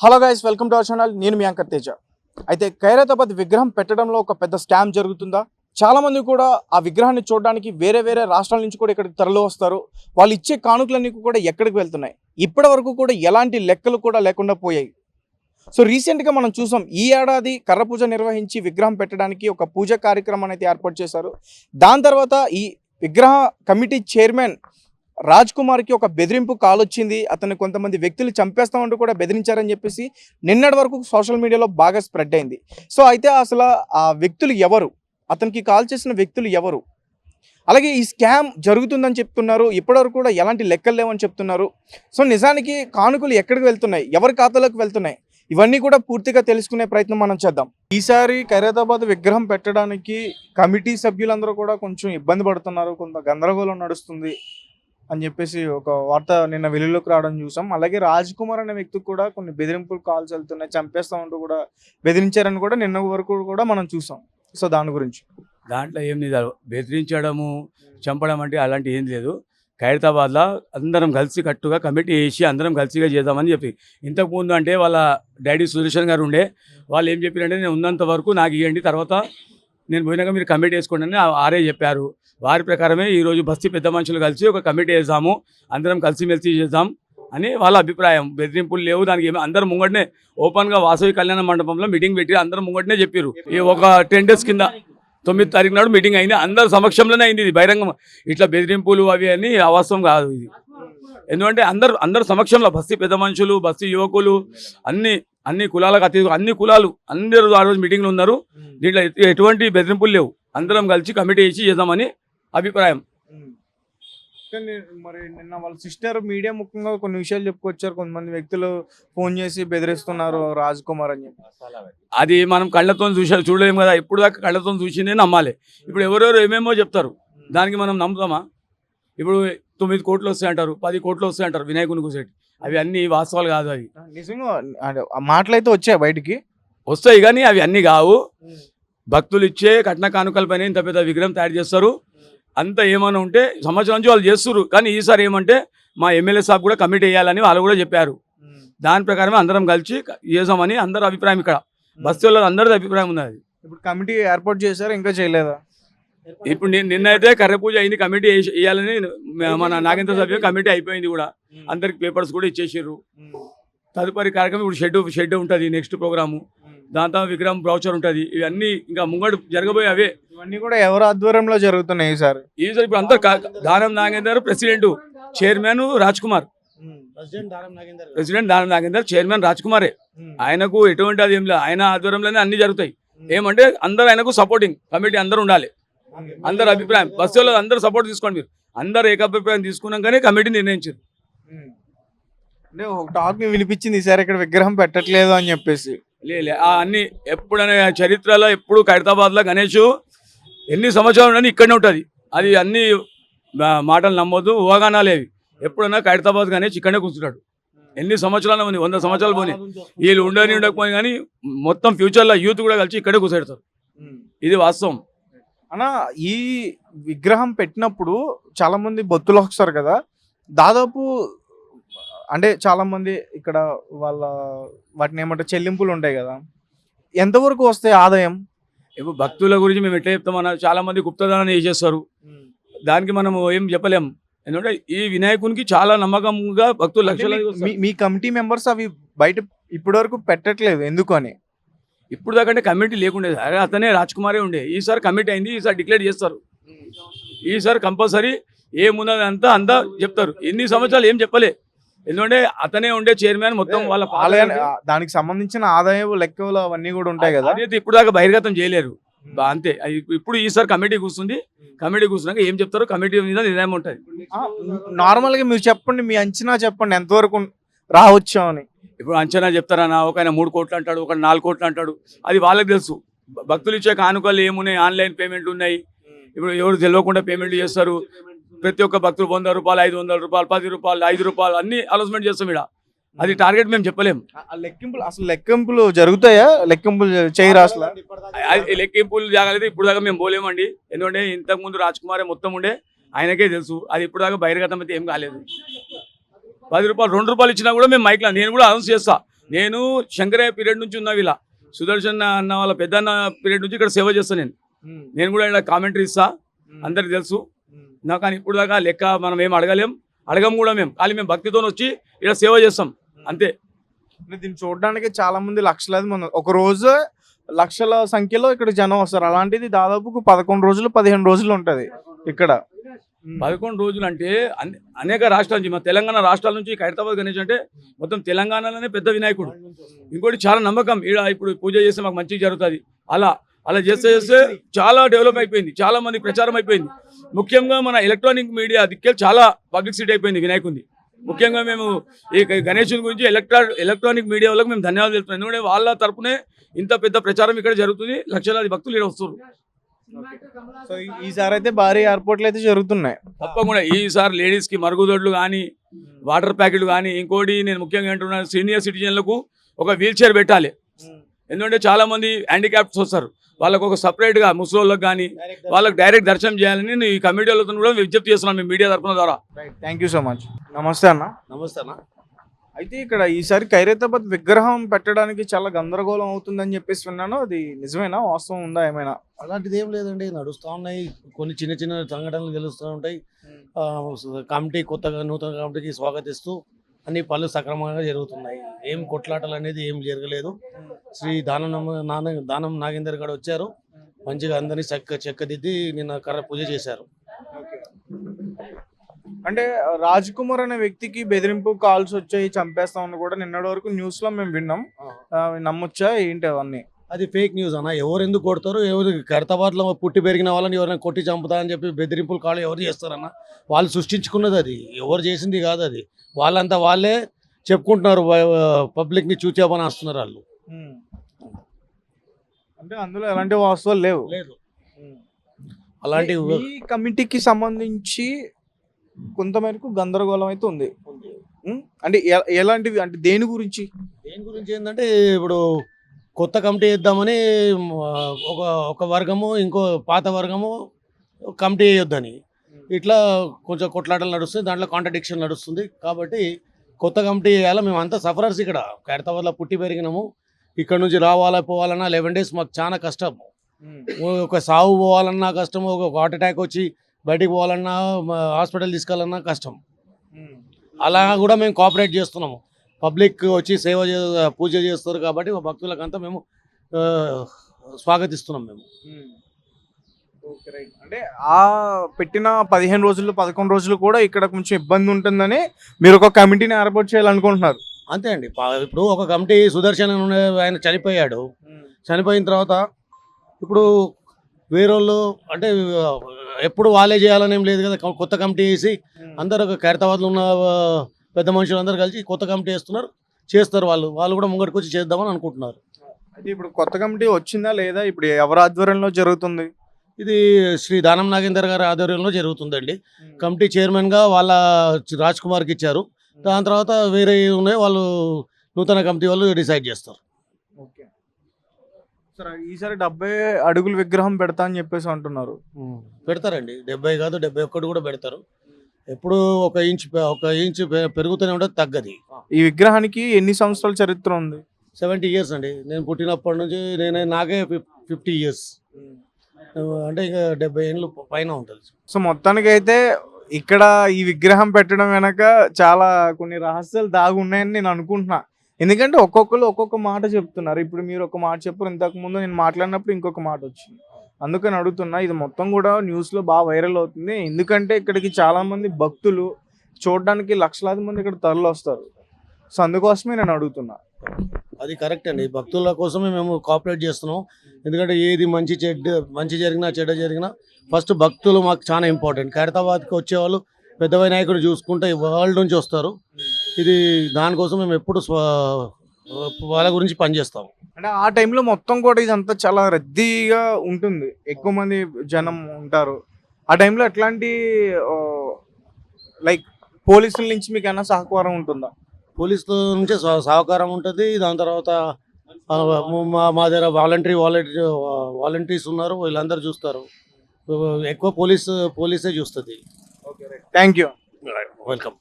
Hello guys, welcome to our channel. నేను మీ anchor Teja. అయితే ఖైరతాబాద్ విగ్రహం పెట్టడంలో ఒక పెద్ద స్కామ్ జరుగుతుందా? చాలా మంది కూడా ఆ విగ్రహాన్ని చూడడానికి వేరే వేరే రాష్ట్రాల నుంచి కూడా ఇక్కడికి తరలి వస్తారు. వాళ్ళు ఇచ్చే కానుకలన్నీ కూడా ఎక్కడికి వెళ్తున్నాయి? ఇప్పటి వరకు కూడా ఎలాంటి లెక్కలు కూడా లేకుండా పోయాయి. సో రీసెంట్గా మనం చూసాం, ఈ ఏడాది కర్ర పూజ నిర్వహించి విగ్రహం పెట్టడానికి ఒక పూజ కార్యక్రమాన్ని అయితే ఏర్పాటు చేశారు. దాని తర్వాత ఈ విగ్రహ కమిటీ చైర్మన్ రాజ్ కుమార్కి ఒక బెదిరింపు కాల్ వచ్చింది. అతను కొంతమంది వ్యక్తులు చంపేస్తామంటూ కూడా బెదిరించారని చెప్పేసి నిన్నటి వరకు సోషల్ మీడియాలో బాగా స్ప్రెడ్ అయింది. సో అయితే అసలు ఆ వ్యక్తులు ఎవరు, అతనికి కాల్ చేసిన వ్యక్తులు ఎవరు, అలాగే ఈ స్కామ్ జరుగుతుందని చెప్తున్నారు. ఇప్పటివరకు కూడా ఎలాంటి లెక్కలు లేవని చెప్తున్నారు. సో నిజానికి కానుకలు ఎక్కడికి వెళ్తున్నాయి, ఎవరి ఖాతాలోకి వెళ్తున్నాయి, ఇవన్నీ కూడా పూర్తిగా తెలుసుకునే ప్రయత్నం మనం చేద్దాం. ఈసారి ఖైరతాబాద్ విగ్రహం పెట్టడానికి కమిటీ సభ్యులందరూ కూడా కొంచెం ఇబ్బంది పడుతున్నారు, కొంత గందరగోళం నడుస్తుంది అని చెప్పేసి ఒక వార్త నిన్న వెలుగులోకి రావడం చూసాం. అలాగే రాజ్ కుమార్ అనే వ్యక్తికి కూడా కొన్ని బెదిరింపులు కాల్స్ వెళ్తున్నాయి, చంపేస్తామంటూ కూడా బెదిరించారని కూడా నిన్న వరకు కూడా మనం చూసాం. సో దాని గురించి దాంట్లో ఏం లేదు, బెదిరించడము చంపడం అంటే అలాంటి ఏం లేదు. ఖైరతాబాద్లో అందరం కలిసి కట్టుగా కమిటీ వేసి అందరం కలిసిగా చేద్దామని చెప్పి, ఇంతకుముందు అంటే వాళ్ళ డాడీ సుదర్శన్ గారు ఉండే, వాళ్ళు ఏం చెప్పారంటే నేను ఉన్నంత వరకు నాకు ఇవ్వండి, తర్వాత నేను పోయినాక మీరు కమిటీ వేసుకోండి అని ఆరే చెప్పారు. వారి ప్రకారమే ఈరోజు బస్తీ పెద్ద మనుషులు కలిసి ఒక కమిటీ వేద్దాము, అందరం కలిసిమెలిసి చేద్దాం అని వాళ్ళ అభిప్రాయం. బెదిరింపులు లేవు, దానికి ఏమి అందరం ముంగటనే ఓపెన్గా వాసవి కళ్యాణ మండపంలో మీటింగ్ పెట్టి అందరం ముంగటనే చెప్పారు. ఈ ఒక 10 days కింద 9వ తారీఖు నాడు మీటింగ్ అయింది, అందరి సమక్షంలోనే అయింది. ఇది బహిరంగం, ఇట్లా బెదిరింపులు అవి అని అవాస్తవం కాదు ఇది. ఎందుకంటే అందరు సమక్షంలో బస్తీ పెద్ద మనుషులు, బస్తీ యువకులు, అన్ని కులాలకు అతి అన్ని కులాలు అందరూ ఆ రోజు మీటింగ్లో ఉన్నారు. దీంట్లో ఎటువంటి బెదిరింపులు లేవు, అందరం కలిసి కమిటీ వేసి చేద్దామని అభిప్రాయం. మరి నిన్న వాళ్ళ సిస్టర్ మీడియా ముఖ్యంగా కొన్ని విషయాలు చెప్పుకొచ్చారు. కొంతమంది వ్యక్తులు ఫోన్ చేసి బెదిరిస్తున్నారు రాజ్ కుమార్ అని చెప్పి. అది మనం కళ్ళతో చూడలేము కదా, ఇప్పుడు దాకా కళ్ళతో చూసిందే నమ్మాలి. ఇప్పుడు ఎవరెవరు ఏమేమో చెప్తారు, దానికి మనం నమ్ముతామా? ఇప్పుడు 9 కోట్లు వస్తాయంటారు, 10 కోట్లు వస్తాయంటారు వినాయకుని కూసేటి, అవి అన్ని వాస్తవాలు కాదు. అవి నిజంగా మాటలు అయితే వచ్చాయి, బయటికి వస్తాయి కానీ అవి అన్ని కావు. భక్తులు ఇచ్చే కట్న కానుకల పైన ఇంత పెద్ద విగ్రహం తయారు చేస్తారు. అంత ఏమైనా ఉంటే సంవత్సరం నుంచి వాళ్ళు చేస్తారు, కానీ ఈసారి ఏమంటే మా ఎమ్మెల్యే సాబ్ కూడా కమిటీ వేయాలని వాళ్ళు కూడా చెప్పారు. దాని ప్రకారమే అందరం కలిసి చేసామని అందరి అభిప్రాయం. ఇక్కడ బస్తీ వాళ్ళ అందరిది అభిప్రాయం ఉన్నది. ఇప్పుడు కమిటీ ఏర్పాటు చేశారు, ఇంకా చేయలేదా? ఇప్పుడు నిన్నైతే కర్ర పూజ అయింది, కమిటీ వేయాలని మన నాగేంద్ర సభ్యులు కమిటీ అయిపోయింది కూడా, అందరికి పేపర్స్ కూడా ఇచ్చేసారు. తదుపరి కార్యక్రమం ఇప్పుడు షెడ్ ఉంటుంది, నెక్స్ట్ ప్రోగ్రాము, దాంతో విగ్రహం బ్రౌచర్ ఉంటుంది. ఇవన్నీ ఇంకా ముంగడు జరగబోయే అవే. ఇవన్నీ కూడా ఎవరి ఆధ్వర్యంలో జరుగుతున్నాయి సార్? ఈసారి ఇప్పుడు అందరు Danam Nagender president, chairman Raj Kumar, president Danam Nagender, chairman Raj కుమారే. ఆయనకు ఎటువంటి అది ఏం లేదు, ఆయన ఆధ్వర్యంలోనే అన్ని జరుగుతాయి. ఏమంటే అందరు ఆయనకు సపోర్టింగ్ కమిటీ అందరూ ఉండాలి, అందరు అభిప్రాయం. బస్సులో అందరూ సపోర్ట్ తీసుకోండి, మీరు అందరు ఏకాభిప్రాయం తీసుకున్నాకనే కమిటీ నిర్ణయించారు. అంటే ఒక టాక్ వినిపించింది ఈసారి ఇక్కడ విగ్రహం పెట్టట్లేదు అని చెప్పేసి. అన్ని ఎప్పుడనే చరిత్రలో ఎప్పుడు ఖైరతాబాద్లో గణేష్ ఎన్ని సంవత్సరాలు ఉండని ఇక్కడనే ఉంటుంది. అది అన్ని మాటలు నమ్మొద్దు, ఊహాగానాలేవి. ఎప్పుడైనా ఖైరతాబాద్ గణేష్ ఇక్కడనే కూర్చుంటాడు. ఎన్ని సంవత్సరాలు ఉంది, 100 సంవత్సరాలు పోనీ, వీళ్ళు ఉండకపోయి కానీ మొత్తం ఫ్యూచర్లో యూత్ కూడా కలిసి ఇక్కడే కూర్చోడతారు. ఇది వాస్తవం అన్న. ఈ విగ్రహం పెట్టినప్పుడు చాలా మంది భక్తులు వస్తారు కదా, దాదాపు అంటే చాలా మంది ఇక్కడ వాళ్ళ వాటిని ఏమంటారు చెల్లింపులు ఉంటాయి కదా, ఎంతవరకు వస్తాయి ఆదాయం? ఇప్పుడు భక్తుల గురించి మేము ఎట్లా చెప్తామన్నా, చాలా మంది గుప్తదానాన్ని చేసేస్తారు, దానికి మనము ఏం చెప్పలేం. ఎందుకంటే ఈ వినాయకునికి చాలా నమ్మకంగా భక్తులు లక్షల. మీ కమిటీ మెంబర్స్ అవి బయట ఇప్పటి వరకు పెట్టట్లేదు ఎందుకు అని? ఇప్పుడు దాకంటే కమిటీ లేకుండే, అతనే రాజ్ కుమారే ఉండే. ఈసారి కమిటీ అయింది, ఈసారి డిక్లేర్ చేస్తారు. ఈసారి కంపల్సరీ ఏమున్నది అంతా చెప్తారు. ఎన్ని సంవత్సరాలు ఏం చెప్పలే, ఎందుకంటే అతనే ఉండే చైర్మన్. మొత్తం వాళ్ళ దానికి సంబంధించిన ఆదాయం లెక్కలు అవన్నీ కూడా ఉంటాయి కదా, అయితే ఇప్పుడు దాకా బహిర్గతం చేయలేరు అంతే. ఇప్పుడు ఈసారి కమిటీ కూర్చుంది, కమిటీ కూర్చున్నాక ఏం చెప్తారో కమిటీ మీద నిర్ణయం ఉంటుంది. నార్మల్గా మీరు చెప్పండి, మీ అంచనా చెప్పండి, ఎంతవరకు రావచ్చు అని. ఇప్పుడు అంచనా చెప్తారన్నా, ఒక 3 కోట్లు అంటాడు, ఒక 4 కోట్లు అంటాడు, అది వాళ్ళకి తెలుసు. భక్తులు ఇచ్చే కానుకలు ఏమున్నాయి, ఆన్లైన్ పేమెంట్ ఉన్నాయి. ఇప్పుడు ఎవరు తెలియకుండా పేమెంట్ చేస్తారు. ప్రతి ఒక్క భక్తులు 100 రూపాయలు, 500 రూపాయలు, 10 రూపాయలు, 5 రూపాయలు అన్ని అనౌన్స్మెంట్ చేస్తాం. ఇక్కడ అది టార్గెట్ మేము చెప్పలేము. లెక్కింపులు జరుగుతాయా? లెక్కింపులు చేయరు అసలు? లెక్కింపులు జాగలేదు ఇప్పుడు దాకా మేము పోలేమండి. ఎందుకంటే ఇంతకుముందు రాజ్ కుమారే మొత్తం ఉండే, ఆయనకే తెలుసు. అది ఇప్పుడు దాకా బహిర్గతం అయితే ఏం కాలేదు. 10 రూపాయలు 2 రూపాయలు ఇచ్చినా కూడా మేము మైక్లో నేను కూడా అనౌన్స్ చేస్తా, నేను శంకరయ్య పీరియడ్ నుంచి ఉన్నా ఇలా సుదర్శన్ అన్న వాళ్ళ పెద్ద అన్న పీరియడ్ నుంచి ఇక్కడ సేవ చేస్తాను నేను కూడా ఇలా కామెంటరీ ఇస్తా, అందరికి తెలుసు నాకు. కానీ ఇప్పుడు దాకా లెక్క మనం ఏం అడగం కూడా మేము, కానీ మేము భక్తితో వచ్చి ఇక్కడ సేవ చేస్తాం అంతే. దీన్ని చూడడానికి చాలా మంది లక్షలాది మంది ఒక రోజు లక్షల సంఖ్యలో ఇక్కడ జనం వస్తారు. అలాంటిది దాదాపు 11 రోజులు 15 రోజులు ఉంటది ఇక్కడ. 11 రోజులు అంటే అనేక రాష్ట్రాల నుంచి, మా తెలంగాణ రాష్ట్రాల నుంచి ఖైరతాబాద్ గణేష్ అంటే మొత్తం తెలంగాణలోనే పెద్ద వినాయకుడు. ఇంకోటి చాలా నమ్మకం, ఇక్కడ ఇప్పుడు పూజ చేస్తే మాకు మంచిగా జరుగుతుంది. అలా చేస్తే చాలా డెవలప్ అయిపోయింది, చాలా మంది ప్రచారం అయిపోయింది. ముఖ్యంగా మన ఎలక్ట్రానిక్ మీడియా దిక్కే చాలా పబ్లిసిటీ అయిపోయింది వినాయకుడి. ముఖ్యంగా మేము ఈ గణేశుని గురించి ఎలక్ట్రానిక్ మీడియా వాళ్ళకి మేము ధన్యవాదాలు తెలుపుతున్నాం. ఎందుకంటే వాళ్ళ తరపునే ఇంత పెద్ద ప్రచారం ఇక్కడ జరుగుతుంది, లక్షలాది భక్తులు ఇక్కడ వస్తున్నారు. సో ఈసారి అయితే భారీ ఎయిర్పోర్ట్లు అయితే జరుగుతున్నాయి తప్పకుండా. ఈసారి లేడీస్కి మరుగుదొడ్లు కానీ, వాటర్ ప్యాకెట్లు కానీ, ఇంకోటి నేను ముఖ్యంగా అంటున్నాను, సీనియర్ సిటిజన్లకు ఒక వీల్ చైర్ పెట్టాలి. ఎందుకంటే చాలా మంది హ్యాండిక్యాప్స్ వస్తారు, వాళ్ళకు ఒక సపరేట్గా ముసలోళ్ళకి కానీ వాళ్ళకి డైరెక్ట్ దర్శనం చేయాలని నేను ఈ కమిటీ వాళ్ళతో కూడా విజ్ఞప్తి చేస్తున్నాను మీ మీడియా తరఫున ద్వారా. Thank you so much. నమస్తే అన్న. నమస్తే అన్న. అయితే ఇక్కడ ఈసారి ఖైరతాబాద్ విగ్రహం పెట్టడానికి చాలా గందరగోళం అవుతుందని చెప్పేసి విన్నాను, అది నిజమేనా, వాస్తవం ఉందా ఏమైనా? అలాంటిది ఏం లేదండి, నడుస్తూ ఉన్నాయి కొన్ని చిన్న చిన్న సంఘటనలు తెలుస్తూ ఉంటాయి. కమిటీ కొత్తగా నూతన కమిటీకి స్వాగతిస్తూ అన్ని పనులు సక్రమంగా జరుగుతున్నాయి. ఏం కొట్లాటలు అనేది ఏం జరగలేదు. శ్రీ దానం నాగేందర్ గారు వచ్చారు, మంచిగా అందరినీ చెక్కదిద్ది నిన్న పూజ చేశారు. అంటే రాజ్ కుమార్ అనే వ్యక్తికి బెదిరింపు కాల్స్ వచ్చాయి, చంపేస్తామని కూడా నిన్నటి వరకు న్యూస్ లో మేము విన్నాం. నమ్మొచ్చా ఏంటి అవన్నీ? అది ఫేక్ న్యూస్ అన్న. ఎవరు ఎందుకు కొడతారు, ఎవరు ఖైరతాబాద్ లో పుట్టి పెరిగిన వాళ్ళని ఎవరైనా కొట్టి చంపుతా అని చెప్పి బెదిరింపులు కాళ్ళు ఎవరు చేస్తారన్న? వాళ్ళు సృష్టించుకున్నది, అది ఎవరు చేసింది కాదు. అది వాళ్ళంతా వాళ్ళే చెప్పుకుంటున్నారు, పబ్లిక్ ని చూచామని వస్తున్నారు వాళ్ళు. అంటే అందులో ఎలాంటి వాస్తవాలు లేవు. అలాంటి ఈ కమిటీకి సంబంధించి కొంతమేరకు గందరగోళం అయితే ఉంది. అంటే ఎలాంటివి, అంటే దేని గురించి ఏంటంటే ఇప్పుడు కొత్త కమిటీ వేద్దామని ఒక వర్గము, ఇంకో పాత వర్గము కమిటీ వేయొద్దని ఇట్లా కొంచెం కొట్లాటలు నడుస్తుంది, దాంట్లో కాంట్రడిక్షన్ నడుస్తుంది. కాబట్టి కొత్త కమిటీ వేయాలా. మేము అంతా సఫరర్స్, ఇక్కడ ఖైరతాబాద్లో పుట్టి పెరిగినాము. ఇక్కడ నుంచి రావాలా పోవాలన్నా 11 days మాకు చాలా కష్టం. ఒక సాగు పోవాలన్నా కష్టం, ఒక హార్ట్ అటాక్ వచ్చి బయటికి పోవాలన్నా హాస్పిటల్ తీసుకెళ్ళాలన్నా కష్టం. అలా కూడా మేము కోఆపరేట్ చేస్తున్నాము. పబ్లిక్ వచ్చి పూజ చేస్తారు కాబట్టి మా భక్తులకంతా మేము స్వాగతిస్తున్నాం మేము. అంటే ఆ పెట్టిన 15 రోజులు 11 రోజులు కూడా ఇక్కడ కొంచెం ఇబ్బంది ఉంటుందని మీరు ఒక కమిటీని ఏర్పాటు చేయాలనుకుంటున్నారు. అంతే అండి. ఇప్పుడు ఒక కమిటీ సుదర్శన్ ఆయన చనిపోయాడు. చనిపోయిన తర్వాత ఇప్పుడు వేరేళ్ళు అంటే ఎప్పుడు వాళ్ళే చేయాలని ఏం లేదు కదా. కొత్త కమిటీ వేసి అందరూ ఖైరతాబాద్లో ఉన్న పెద్ద మనుషులు అందరూ కలిసి కొత్త కమిటీ చేస్తారు. వాళ్ళు కూడా ముంగడికి వచ్చి చేద్దామని అనుకుంటున్నారు. అయితే ఇప్పుడు కొత్త కమిటీ వచ్చిందా లేదా? ఇప్పుడు ఎవరి ఆధ్వర్యంలో జరుగుతుంది? ఇది శ్రీ దానం నాగేందర్ గారి ఆధ్వర్యంలో జరుగుతుందండి. కమిటీ చైర్మన్గా వాళ్ళ రాజ్ కుమార్కి ఇచ్చారు. దాని తర్వాత వేరే ఉన్నాయి, వాళ్ళు నూతన కమిటీ వాళ్ళు డిసైడ్ చేస్తారు. ఓకే సార్, ఈసారి 70 అడుగుల విగ్రహం పెడతా అని చెప్పేసి అంటున్నారు. పెడతారండి, 70 కాదు 71 కూడా పెడతారు. ఎప్పుడు ఒక ఇంచ్ పెరుగుతూనే ఉంటుంది, తగ్గది. ఈ విగ్రహానికి ఎన్ని సంవత్సరాల చరిత్ర ఉంది? 70 years అండి. నేను పుట్టినప్పటి నుంచి నాకే 50 years, అంటే ఇంకా 70 ఏళ్ళు పైన ఉంటుంది. సో మొత్తానికి అయితే ఇక్కడ ఈ విగ్రహం పెట్టడం వెనక చాలా కొన్ని రహస్యాలు దాగి ఉన్నాయని నేను అనుకుంటున్నా. ఎందుకంటే ఒక్కొక్కరు ఒక్కొక్క మాట చెప్తున్నారు. ఇప్పుడు మీరు ఒక మాట చెప్పారు, ఇంతకు ముందు నేను మాట్లాడినప్పుడు ఇంకొక మాట వచ్చింది. అందుకని అడుగుతున్నా. ఇది మొత్తం కూడా న్యూస్లో బాగా వైరల్ అవుతుంది. ఎందుకంటే ఇక్కడికి చాలామంది భక్తులు చూడడానికి లక్షలాది మంది ఇక్కడ తరలి వస్తారు. సో అందుకోసమే నేను అడుగుతున్నా. అది కరెక్ట్ అండి. భక్తుల కోసమే మేము కోఆపరేట్ చేస్తున్నాం. ఎందుకంటే ఏది మంచి జరిగినా చెడ్డ జరిగినా ఫస్ట్ భక్తులు మాకు చాలా ఇంపార్టెంట్. ఖైరతాబాద్కి వచ్చేవాళ్ళు పెద్ద వినాయకుడు చూసుకుంటే వరల్డ్ నుంచి వస్తారు. ఇది దానికోసం మేము ఎప్పుడు వాళ్ళ గురించి పనిచేస్తాం. అంటే ఆ టైంలో మొత్తం కూడా ఇదంతా చాలా రద్దీగా ఉంటుంది, ఎక్కువ మంది జనం ఉంటారు. ఆ టైంలో ఎట్లాంటి లైక్ పోలీసుల నుంచి మీకు ఏమైనా సహకారం ఉంటుందా? పోలీసుల నుంచి సహకారం ఉంటుంది. దాని తర్వాత మా దగ్గర వాలంటీర్స్ ఉన్నారు, వీళ్ళందరూ చూస్తారు. ఎక్కువ పోలీసే చూస్తుంది. Thank you. వెల్కమ్.